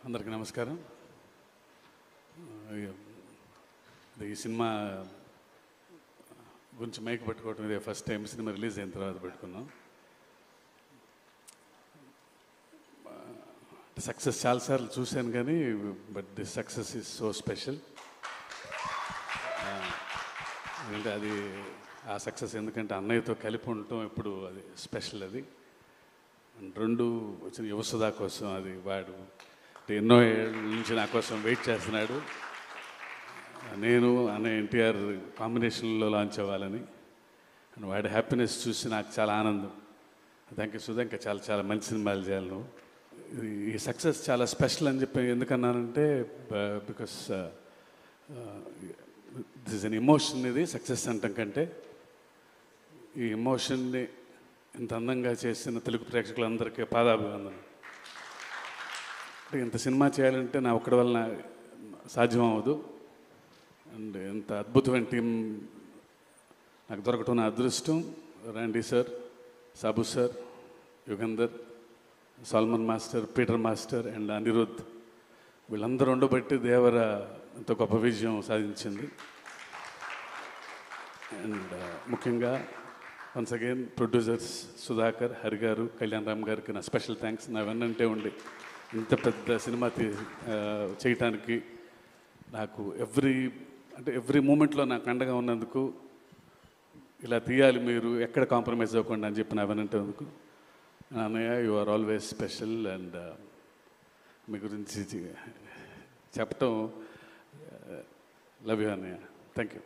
అందరికీ నమస్కారం. ఈ సినిమా గురించి మైక్ పెట్టుకోవటం ఇదే ఫస్ట్ టైం. సినిమా రిలీజ్ అయిన తర్వాత పెట్టుకున్నాం. సక్సెస్ చాలాసార్లు చూశాను కానీ but this success is so special. ఎందుకంటే అది ఆ సక్సెస్ ఎందుకంటే అన్నయ్యతో కలిపి ఉండటం ఎప్పుడు అది స్పెషల్. అది రెండు వచ్చిన యువసుధా కోసం అది వాడు ఎన్నో ఏళ్ళ నుంచి నా కోసం వెయిట్ చేస్తున్నాడు. నేను అన్నయ్య ఎన్టీఆర్ కాంబినేషన్లో లాంచ్ అవ్వాలని అండ్ వాడి హ్యాపీనెస్ చూసి నాకు చాలా ఆనందం. Thank you Sudha. ఇంకా చాలా చాలా మంచి సినిమాలు చేయాలి నువ్వు. ఈ సక్సెస్ చాలా స్పెషల్ అని చెప్పి ఎందుకన్నానంటే because this is an emotion. ఇది సక్సెస్ అంటాం కంటే ఈ ఎమోషన్ని ఇంత అందంగా చేసిన తెలుగు ప్రేక్షకులందరికీ పాదాభివందనం. అంటే ఇంత సినిమా చేయాలంటే నా ఒక్కడి వల్ల సాధ్యం అవ్వదు. అండ్ ఇంత అద్భుతమైన టీం నాకు దొరకటం నా అదృష్టం. Randy sir, Sabu sir, Yugandhar, Salman master, Peter master and Anirudh వీళ్ళందరూ ఉండబట్టి దేవర ఎంతో గొప్ప విజయం సాధించింది. అండ్ ముఖ్యంగా once again producers Sudhakar, Hari garu, Kalyan Ram గారికి నా స్పెషల్ థ్యాంక్స్. నా వెన్నంటే ఉండి ఇంత పెద్ద సినిమా చేయటానికి నాకు ఎవ్రీ మూమెంట్లో నాకు అండగా ఉన్నందుకు, ఇలా తీయాలి మీరు ఎక్కడ కాంప్రమైజ్ అవ్వకుండా అని చెప్పి నా వెన్నంటేందుకు అన్నయ్య you are always special. And మీ గురించి చెప్పటం లవ్ యూ అన్నయ్య. Thank you.